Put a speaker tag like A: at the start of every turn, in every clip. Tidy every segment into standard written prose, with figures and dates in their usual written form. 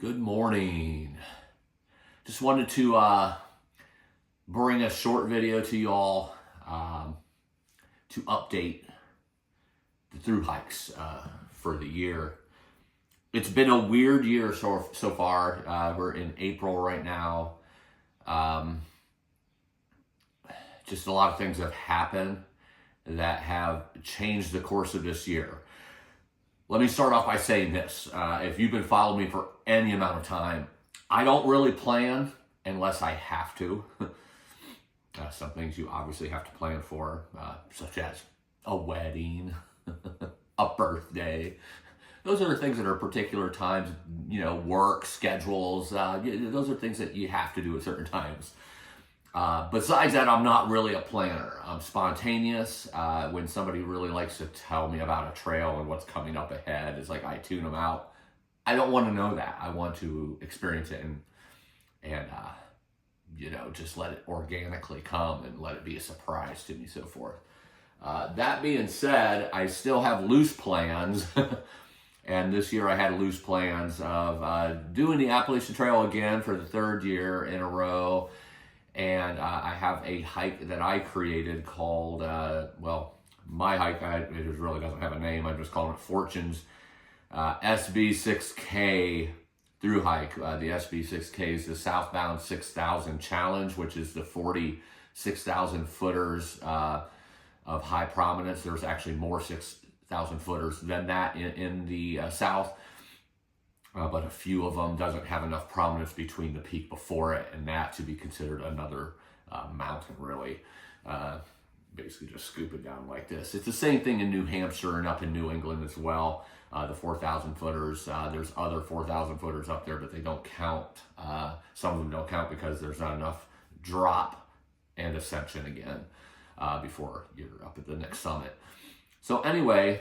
A: Good morning. Just wanted to bring a short video to y'all to update the Thru-Hikes for the year. It's been a weird year so far. We're in April right now. Just a lot of things have happened that have changed the course of this year. Let me start off by saying this. If you've been following me for any amount of time, I don't really plan unless I have to. Some things you obviously have to plan for, such as a wedding, a birthday. Those are the things that are particular times, work, schedules. Those are things that you have to do at certain times. Besides that, I'm not really a planner. I'm spontaneous. When somebody really likes to tell me about a trail and what's coming up ahead, it's like I tune them out. I don't want to know that. I want to experience it and just let it organically come and let it be a surprise to me, so forth. That being said, I still have loose plans. And this year I had loose plans of doing the Appalachian Trail again for the third year in a row. And I have a hike that I created called, my hike, it really doesn't have a name. I'm just calling it Fortune's SB6K Thru-Hike. The SB6K is the Southbound 6,000 Challenge, which is the 46,000 footers of high prominence. There's actually more 6,000 footers than that in the South. But a few of them doesn't have enough prominence between the peak before it and that to be considered another mountain, really. Basically just scoop it down like this. It's the same thing in New Hampshire and up in New England as well. The 4,000 footers, there's other 4,000 footers up there, but they don't count. Some of them don't count because there's not enough drop and ascension again before you're up at the next summit. So anyway,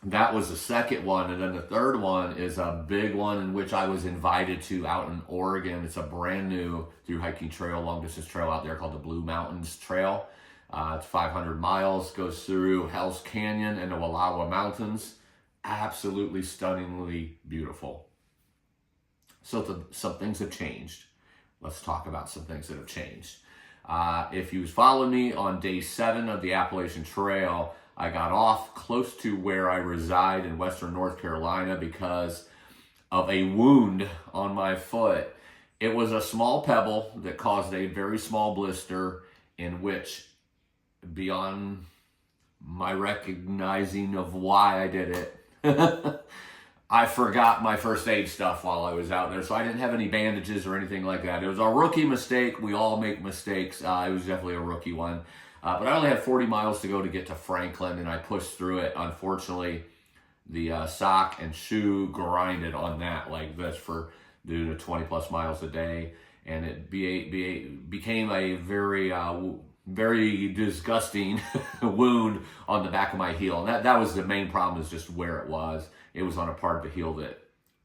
A: that was the second one. And then the third one is a big one in which I was invited to out in Oregon. It's a brand new thru-hiking trail, long distance trail out there called the Blue Mountains Trail. It's 500 miles, goes through Hell's Canyon and the Wallowa Mountains. Absolutely stunningly beautiful. So some things have changed. Let's talk about some things that have changed. If you followed me on day 7 of the Appalachian Trail, I got off close to where I reside in Western North Carolina because of a wound on my foot. It was a small pebble that caused a very small blister in which, beyond my recognizing of why I did it, I forgot my first aid stuff while I was out there. So I didn't have any bandages or anything like that. It was a rookie mistake. We all make mistakes. It was definitely a rookie one. But I only had 40 miles to go to get to Franklin, and I pushed through it. Unfortunately, the sock and shoe grinded on that like this for doing 20 plus miles a day, and it became a very, very disgusting wound on the back of my heel. And that was the main problem, is just where it was. It was on a part of the heel that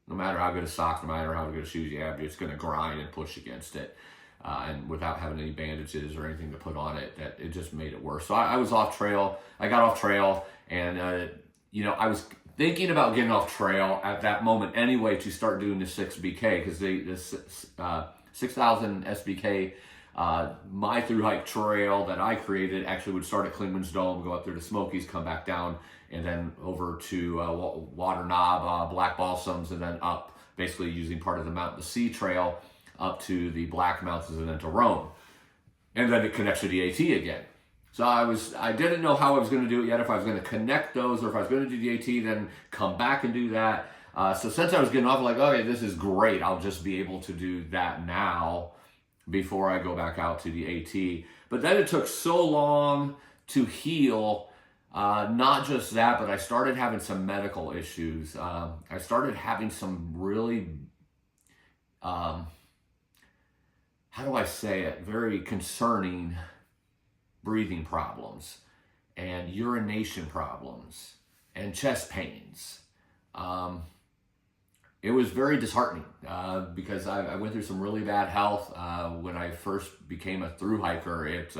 A: no matter how good a sock, no matter how good a shoes you have, it's going to grind and push against it. And without having any bandages or anything to put on it, that it just made it worse. So I was off trail. I got off trail, and I was thinking about getting off trail at that moment anyway to start doing the 6BK, because the 6,000 SBK, my thru-hike trail that I created actually would start at Clingman's Dome, go up there to Smokies, come back down, and then over to Water Knob, Black Balsams, and then up, basically using part of the Mount to Sea Trail up to the Black Mountains and then to Rome. And then it connects to the AT again. So I didn't know how I was going to do it yet, if I was going to connect those or if I was going to do the AT, then come back and do that. So since I was getting off, I'm like, okay, this is great. I'll just be able to do that now before I go back out to the AT. But then it took so long to heal. Not just that, but I started having some medical issues. I started having some really, how do I say it, very concerning breathing problems and urination problems and chest pains. It was very disheartening because I went through some really bad health when I first became a thru-hiker. It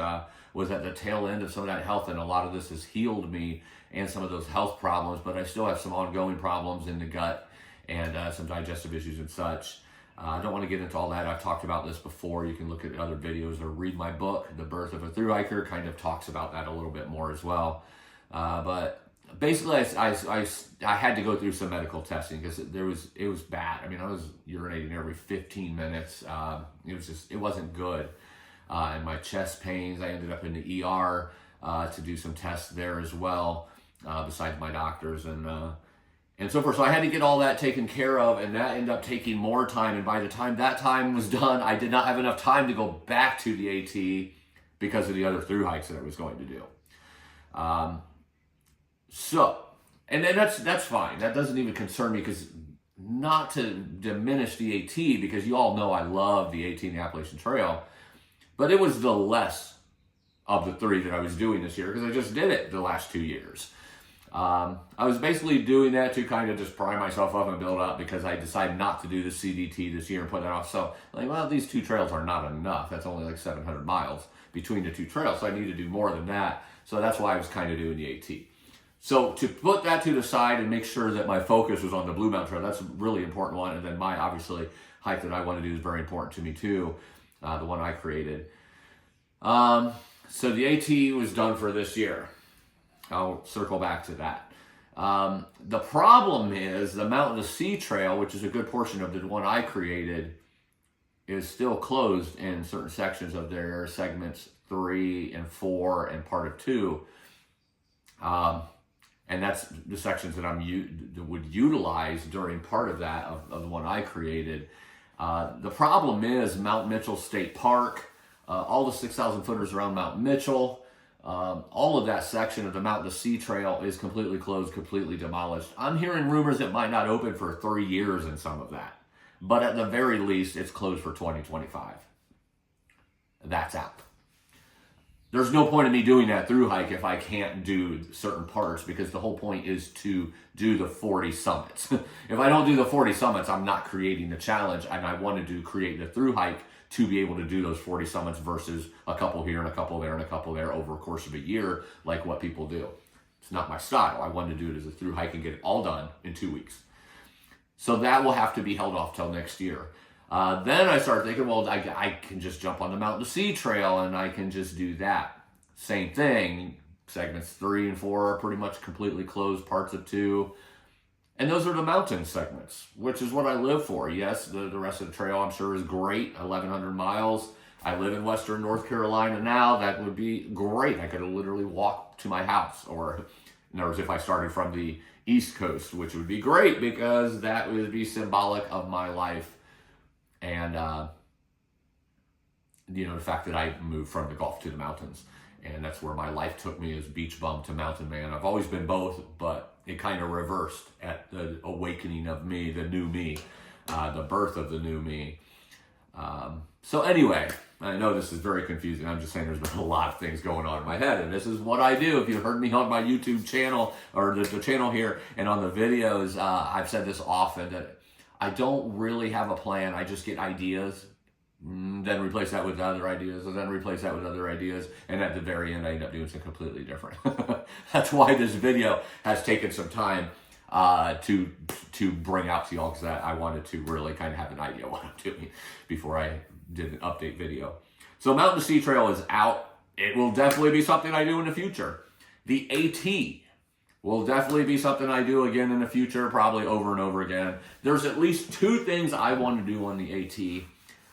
A: was at the tail end of some of that health, and a lot of this has healed me and some of those health problems, but I still have some ongoing problems in the gut and some digestive issues and such. I don't want to get into all that. I've talked about this before. You can look at other videos or read my book, The Birth of a Thru-Hiker, kind of talks about that a little bit more as well. But basically, I had to go through some medical testing because it was bad. I mean, I was urinating every 15 minutes. It wasn't good. And my chest pains, I ended up in the ER to do some tests there as well, besides my doctors and so forth. So I had to get all that taken care of, and that ended up taking more time. And by the time that time was done, I did not have enough time to go back to the AT because of the other Thru-Hikes that I was going to do. And then that's fine. That doesn't even concern me, because not to diminish the AT, because you all know I love the AT and the Appalachian Trail, but it was the less of the three that I was doing this year because I just did it the last 2 years. I was basically doing that to kind of just prime myself up and build up, because I decided not to do the CDT this year and put that off. So, these two trails are not enough. That's only like 700 miles between the two trails. So I need to do more than that. So that's why I was kind of doing the AT. So to put that to the side and make sure that my focus was on the Blue Mountain Trail, that's a really important one. And then my, obviously, hike that I want to do is very important to me too, the one I created. So the AT was done for this year. I'll circle back to that. The problem is the Mountain to Sea Trail, which is a good portion of the one I created, is still closed in certain sections of their segments 3 and 4 and part of 2. And that's the sections that would utilize during part of that, of the one I created. The problem is Mount Mitchell State Park, all the 6,000 footers around Mount Mitchell, all of that section of the Mountain to Sea Trail is completely closed, completely demolished. I'm hearing rumors it might not open for 3 years in some of that. But at the very least, it's closed for 2025. That's out. There's no point in me doing that through hike if I can't do certain parts, because the whole point is to do the 40 summits. If I don't do the 40 summits, I'm not creating the challenge, and I wanted to create the through hike to be able to do those 40 summits versus a couple here and a couple there and a couple there over a course of a year, like what people do. It's not my style. I wanted to do it as a through hike and get it all done in 2 weeks. So that will have to be held off till next year. Then I started thinking, well, I can just jump on the Mountain to Sea Trail and I can just do that. Same thing. Segments 3 and 4 are pretty much completely closed, parts of 2. And those are the mountain segments, which is what I live for. Yes, the rest of the trail I'm sure is great, 1,100 miles. I live in Western North Carolina now. That would be great. I could literally walk to my house. Or in other words, if I started from the East Coast, which would be great because that would be symbolic of my life. And, the fact that I moved from the Gulf to the mountains. And that's where my life took me, as beach bum to mountain man. I've always been both, but it kind of reversed at the awakening of me, the new me, the birth of the new me. So anyway, I know this is very confusing. I'm just saying there's been a lot of things going on in my head, and this is what I do. If you heard me on my YouTube channel, or the channel here, and on the videos, I've said this often, that I don't really have a plan. I just get ideas, then replace that with other ideas, and then replace that with other ideas, and at the very end I end up doing something completely different. That's why this video has taken some time to bring out to y'all, because I wanted to really kind of have an idea what I'm doing before I did an update video. So Mountain to Sea Trail is out. It will definitely be something I do in the future. The AT will definitely be something I do again in the future, probably over and over again. There's at least 2 things I want to do on the AT,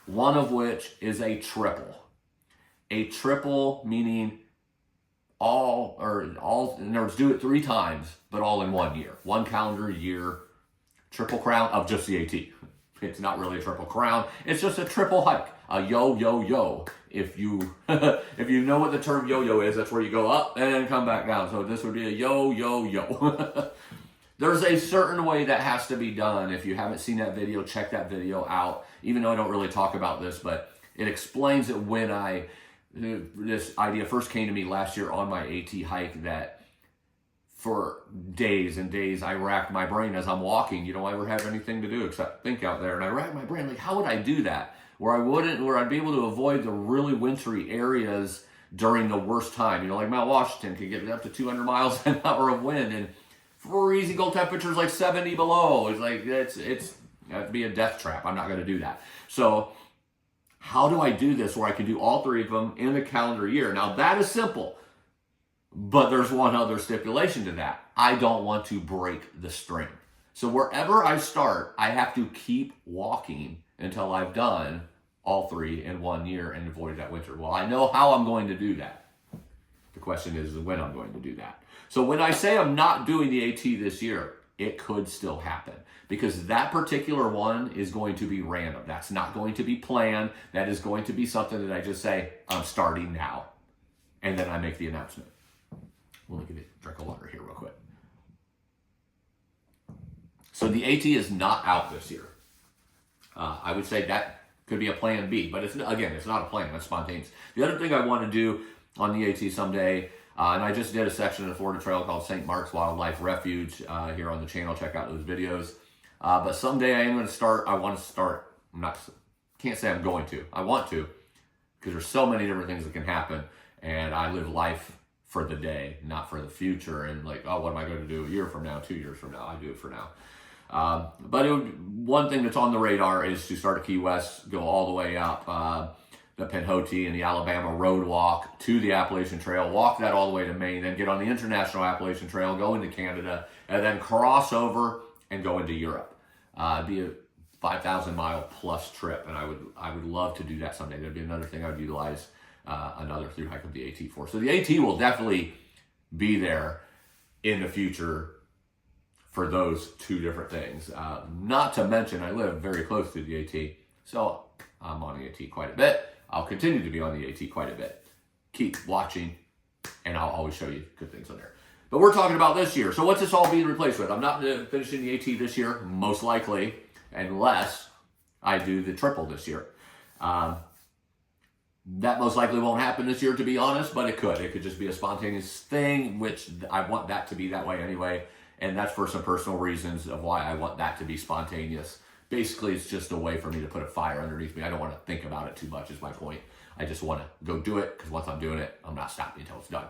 A: one of which is a triple. A triple meaning in other words, do it 3 times, but all in 1 year. 1 calendar year, triple crown of just the AT. It's not really a triple crown. It's just a triple hike. A yo-yo-yo. If you know what the term yo-yo is, that's where you go up and then come back down. So this would be a yo-yo-yo. There's a certain way that has to be done. If you haven't seen that video, check that video out. Even though I don't really talk about this, but it explains it when this idea first came to me last year on my AT hike, that for days and days I racked my brain as I'm walking. You don't ever have anything to do except think out there. And I racked my brain, like, how would I do that? Where I'd be able to avoid the really wintry areas during the worst time. Like Mount Washington could get up to 200 miles an hour of wind, and freezing cold temperatures, like 70 below. It's like, it's that'd be a death trap. I'm not going to do that. So how do I do this where I can do all 3 of them in a calendar year? Now that is simple, but there's one other stipulation to that. I don't want to break the string. So wherever I start, I have to keep walking until I've done all 3 in 1 year and avoid that winter. Well, I know how I'm going to do that. The question is when I'm going to do that. So when I say I'm not doing the AT this year, it could still happen because that particular one is going to be random. That's not going to be planned. That is going to be something that I just say, I'm starting now. And then I make the announcement. Let me get a drink of water here real quick. So the AT is not out this year. I would say that could be a plan B, but it's not a plan. That's spontaneous. The other thing I want to do on the AT someday, and I just did a section of the Florida Trail called St. Mark's Wildlife Refuge here on the channel. Check out those videos. But someday I want to start. Can't say I'm going to. I want to, because there's so many different things that can happen, and I live life for the day, not for the future. And like, oh, what am I going to do a year from now, 2 years from now? I do it for now. But one thing that's on the radar is to start at Key West, go all the way up the Pinhoti and the Alabama Road Walk to the Appalachian Trail, walk that all the way to Maine, then get on the International Appalachian Trail, go into Canada, and then cross over and go into Europe. Be a 5,000 mile plus trip, and I would love to do that someday. That'd be another thing I would utilize another Thru-Hike of the AT for. So the AT will definitely be there in the future for those 2 different things. Not to mention, I live very close to the AT, so I'm on the AT quite a bit. I'll continue to be on the AT quite a bit. Keep watching, and I'll always show you good things on there. But we're talking about this year. So what's this all being replaced with? I'm not finishing the AT this year, most likely, unless I do the triple this year. That most likely won't happen this year, to be honest, but it could. It could just be a spontaneous thing, which I want that to be that way anyway. And that's for some personal reasons of why I want that to be spontaneous. Basically, it's just a way for me to put a fire underneath me. I don't want to think about it too much is my point. I just want to go do it, because once I'm doing it, I'm not stopping until it's done.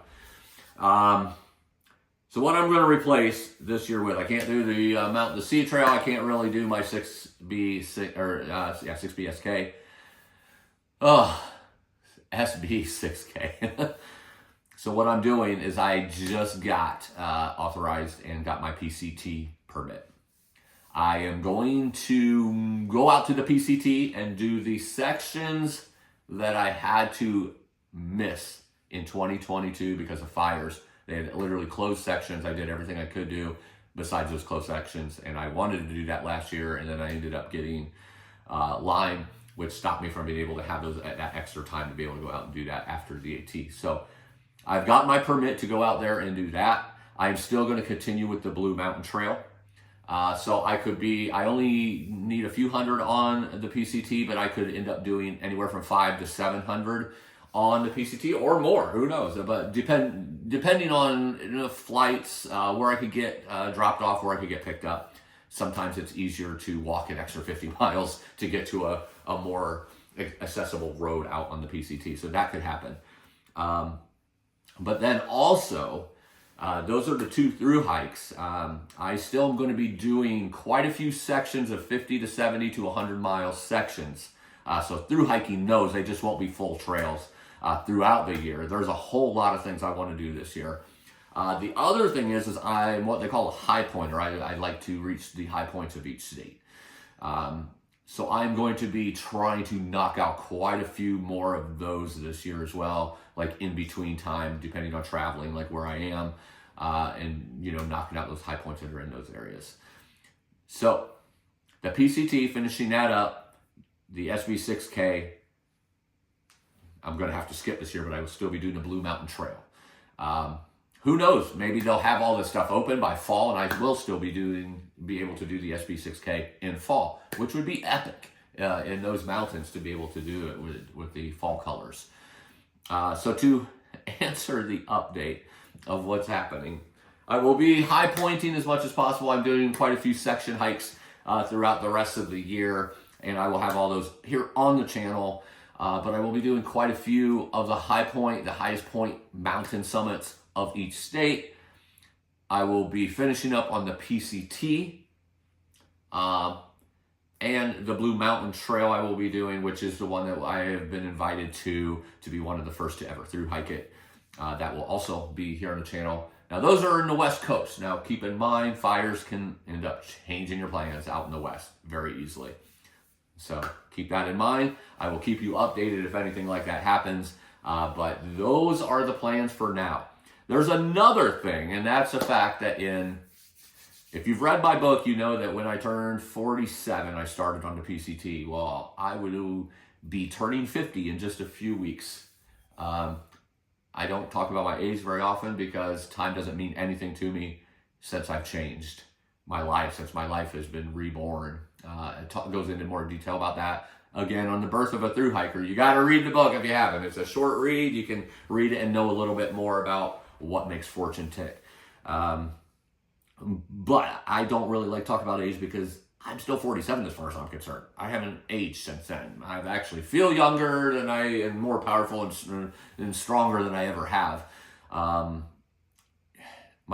A: So what I'm going to replace this year with, I can't do the Mountain to Sea Trail. I can't really do my 6B SK. SB 6K. So what I'm doing is I just got authorized and got my PCT permit. I am going to go out to the PCT and do the sections that I had to miss in 2022 because of fires. They had literally closed sections. I did everything I could do besides those closed sections, and I wanted to do that last year, and then I ended up getting Lyme, which stopped me from being able to have that extra time to be able to go out and do that after the AT. So I've got my permit to go out there and do that. I'm still going to continue with the Blue Mountain Trail. So I only need a few hundred on the PCT, but I could end up doing anywhere from 500 to 700 on the PCT or more. Who knows? But depending on flights, where I could get dropped off, where I could get picked up. Sometimes it's easier to walk an extra 50 miles to get to a more accessible road out on the PCT. So that could happen. But then also, those are the 2 Thru-Hikes. I still am going to be doing quite a few sections of 50 to 70 to 100 mile sections. So Thru-Hiking knows they just won't be full trails throughout the year. There's a whole lot of things I want to do this year. The other thing is I'm what they call a high pointer. I like to reach the high points of each state. So I'm going to be trying to knock out quite a few more of those this year as well, like in between time, depending on traveling, like where I am, and knocking out those high points that are in those areas. So the PCT, finishing that up, the SB6K, I'm going to have to skip this year, but I will still be doing the Blue Mountain Trail. Who knows? Maybe they'll have all this stuff open by fall, and I will still be able to do the SB6K in fall, which would be epic in those mountains to be able to do it with the fall colors. So to answer the update of what's happening, I will be high pointing as much as possible. I'm doing quite a few section hikes throughout the rest of the year, and I will have all those here on the channel. But I will be doing quite a few of the highest point mountain summits of each state. I will be finishing up on the PCT and the Blue Mountain Trail I will be doing, which is the one that I have been invited to be one of the first to ever Thru-Hike it. That will also be here on the channel. Now, those are in the West Coast. Now, keep in mind, fires can end up changing your plans out in the West very easily. So keep that in mind. I will keep you updated if anything like that happens. But those are the plans for now. There's another thing, and that's the fact that if you've read my book, you know that when I turned 47, I started on the PCT. Well, I will be turning 50 in just a few weeks. I don't talk about my age very often because time doesn't mean anything to me since I've changed my life, since my life has been reborn. It goes into more detail about that. Again, on the birth of a Thru-Hiker, you got to read the book if you haven't. It's a short read. You can read it and know a little bit more about what makes fortune tick. But I don't really like talking about age because I'm still 47 as far as I'm concerned. I haven't aged since then. I actually feel younger than I am, more powerful and stronger than I ever have. My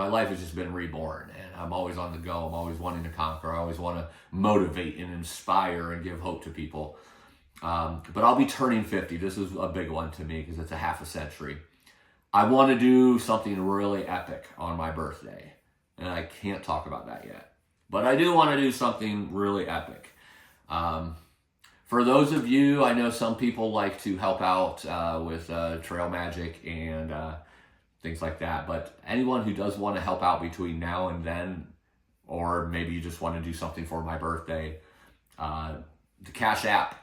A: life has just been reborn, and I'm always on the go. I'm always wanting to conquer. I always want to motivate and inspire and give hope to people. But I'll be turning 50. This is a big one to me because it's a half a century. I want to do something really epic on my birthday, and I can't talk about that yet. But I do want to do something really epic. For those of you, I know some people like to help out with trail magic and things like that. But anyone who does want to help out between now and then, or maybe you just want to do something for my birthday, the Cash App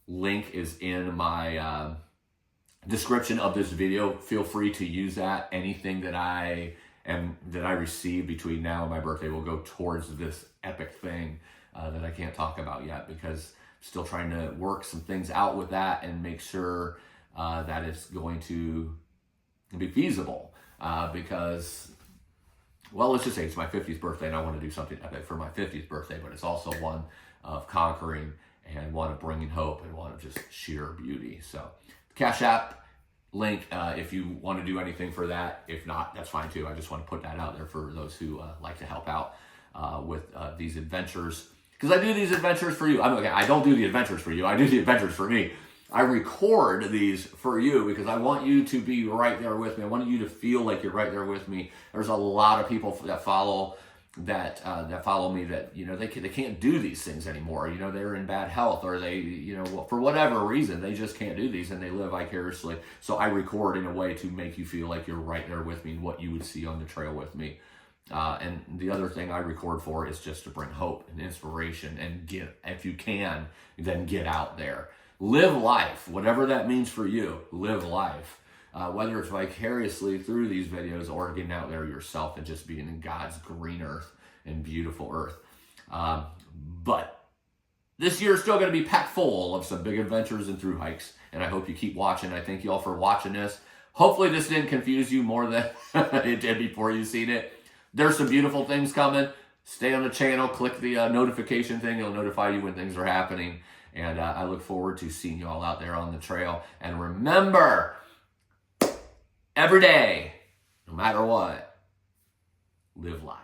A: link is in my description of this video. Feel free to use that. Anything that I receive between now and my birthday will go towards this epic thing that I can't talk about yet because I'm still trying to work some things out with that and make sure that it's going to be feasible because, well, let's just say it's my 50th birthday and I want to do something epic for my 50th birthday, but it's also one of conquering and one of bringing hope and one of just sheer beauty. So Cash App link if you want to do anything for that. If not, that's fine too. I just want to put that out there for those who like to help out with these adventures, because I do these adventures for you. I don't do the adventures for you. I do the adventures for me. I record these for you because I want you to be right there with me. I want you to feel like you're right there with me. There's a lot of people that follow me that, you know, they can't do these things anymore. You know, they're in bad health, or they, you know, for whatever reason, they just can't do these, and they live vicariously. So I record in a way to make you feel like you're right there with me and what you would see on the trail with me. And the other thing I record for is just to bring hope and inspiration and if you can, then get out there. Live life, whatever that means for you. Live life. Whether it's vicariously through these videos or getting out there yourself and just being in God's green earth and beautiful earth. But this year is still going to be packed full of some big adventures and Thru-Hikes, and I hope you keep watching. I thank you all for watching this. Hopefully this didn't confuse you more than it did before you've seen it. There's some beautiful things coming. Stay on the channel, click the notification thing. It'll notify you when things are happening. And I look forward to seeing you all out there on the trail. And remember, every day, no matter what, live life.